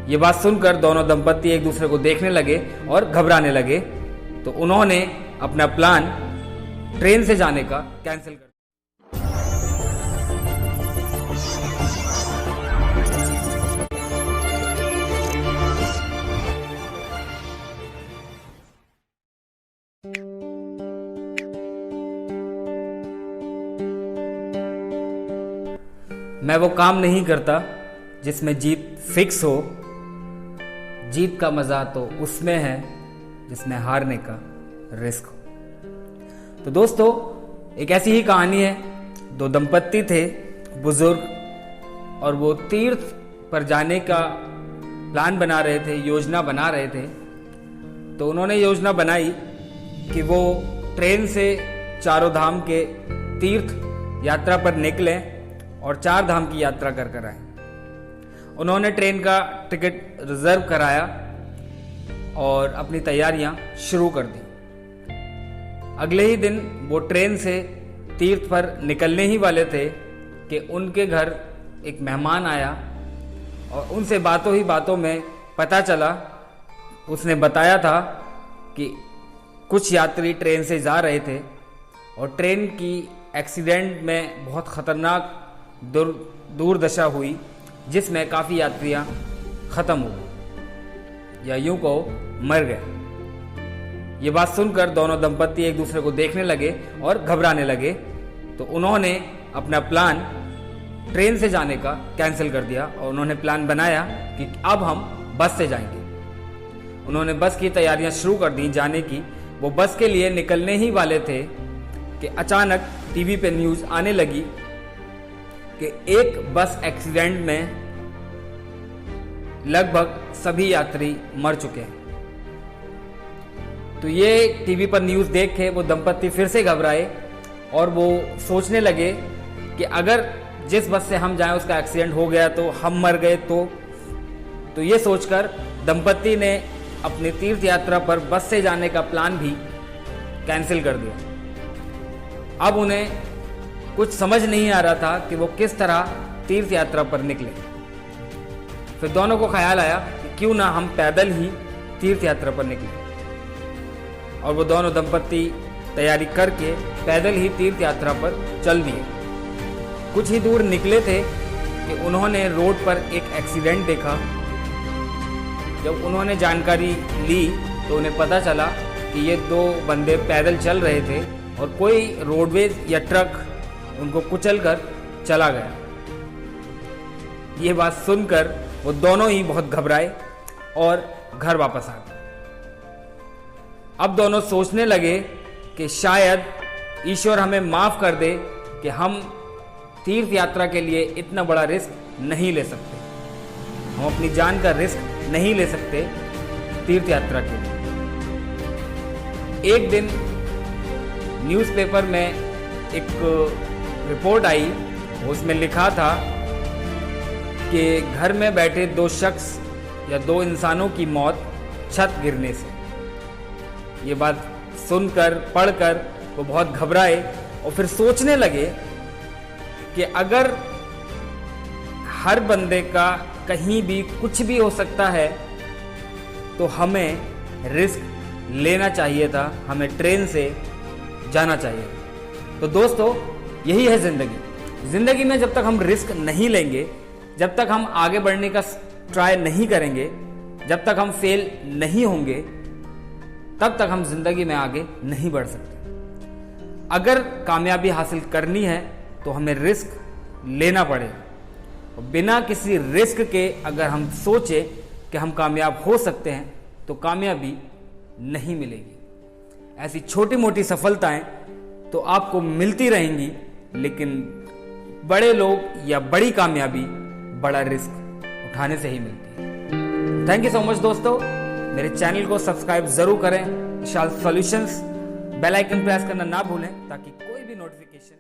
ये बात सुनकर दोनों दंपत्ति एक दूसरे को देखने लगे और घबराने लगे। तो उन्होंने अपना प्लान ट्रेन से जाने का कैंसिल कर दिया। मैं वो काम नहीं करता जिसमें जीत फिक्स हो। जीत का मजा तो उसमें है जिसमें हारने का रिस्क हो। तो दोस्तों, एक ऐसी ही कहानी है। दो दंपत्ति थे, बुजुर्ग, और वो तीर्थ पर जाने का प्लान बना रहे थे, योजना बना रहे थे। तो उन्होंने योजना बनाई कि वो ट्रेन से चारों धाम के तीर्थ यात्रा पर निकले और 4 धाम की यात्रा कर आए। उन्होंने ट्रेन का टिकट रिजर्व कराया और अपनी तैयारियां शुरू कर दी। अगले ही दिन वो ट्रेन से तीर्थ पर निकलने ही वाले थे कि उनके घर एक मेहमान आया और उनसे बातों ही बातों में पता चला, उसने बताया था कि कुछ यात्री ट्रेन से जा रहे थे और ट्रेन की एक्सीडेंट में बहुत खतरनाक दुर्दशा हुई, जिसमें काफ़ी यात्रियां ख़त्म हो गए या यूं कहो मर गए। ये बात सुनकर दोनों दंपत्ति एक दूसरे को देखने लगे और घबराने लगे। तो उन्होंने अपना प्लान ट्रेन से जाने का कैंसिल कर दिया और उन्होंने प्लान बनाया कि अब हम बस से जाएंगे। उन्होंने बस की तैयारियां शुरू कर दी जाने की। वो बस के लिए निकलने ही वाले थे कि अचानक टीवी पे न्यूज़ आने लगी कि एक बस एक्सीडेंट में लगभग सभी यात्री मर चुके हैं। तो ये टीवी पर न्यूज़ देख के वो दंपत्ति फिर से घबराए और वो सोचने लगे कि अगर जिस बस से हम जाएं उसका एक्सीडेंट हो गया तो हम मर गए तो ये सोचकर दंपत्ति ने अपनी तीर्थ यात्रा पर बस से जाने का प्लान भी कैंसिल कर दिया। अब उन्हें कुछ समझ नहीं आ रहा था कि वो किस तरह तीर्थ यात्रा पर निकले। फिर दोनों को ख्याल आया कि क्यों ना हम पैदल ही तीर्थ यात्रा पर निकले, और वो दोनों दंपत्ति तैयारी करके पैदल ही तीर्थ यात्रा पर चल दिए। कुछ ही दूर निकले थे कि उन्होंने रोड पर एक एक्सीडेंट देखा। जब उन्होंने जानकारी ली तो उन्हें पता चला कि ये 2 बंदे पैदल चल रहे थे और कोई रोडवेज या ट्रक उनको कुचल कर चला गया। ये बात सुनकर वो दोनों ही बहुत घबराए और घर वापस आ गए। अब दोनों सोचने लगे कि शायद ईश्वर हमें माफ कर दे कि हम तीर्थ यात्रा के लिए इतना बड़ा रिस्क नहीं ले सकते। हम अपनी जान का रिस्क नहीं ले सकते तीर्थ यात्रा के लिए। एक दिन न्यूज़पेपर में एक रिपोर्ट आई, उसमें लिखा था कि घर में बैठे 2 शख्स या 2 इंसानों की मौत छत गिरने से। ये बात सुनकर पढ़कर वो बहुत घबराए और फिर सोचने लगे कि अगर हर बंदे का कहीं भी कुछ भी हो सकता है तो हमें रिस्क लेना चाहिए था, हमें ट्रेन से जाना चाहिए। तो दोस्तों, यही है ज़िंदगी। ज़िंदगी में जब तक हम रिस्क नहीं लेंगे, जब तक हम आगे बढ़ने का ट्राई नहीं करेंगे, जब तक हम फेल नहीं होंगे, तब तक हम जिंदगी में आगे नहीं बढ़ सकते। अगर कामयाबी हासिल करनी है तो हमें रिस्क लेना पड़ेगा। बिना किसी रिस्क के अगर हम सोचें कि हम कामयाब हो सकते हैं तो कामयाबी नहीं मिलेगी। ऐसी छोटी मोटी सफलताएं तो आपको मिलती रहेंगी, लेकिन बड़े लोग या बड़ी कामयाबी बड़ा रिस्क उठाने से ही मिलती है। थैंक यू सो मच दोस्तों। मेरे चैनल को सब्सक्राइब जरूर करें, विशाल सॉल्यूशंस। बेल आइकन प्रेस करना ना भूलें ताकि कोई भी नोटिफिकेशन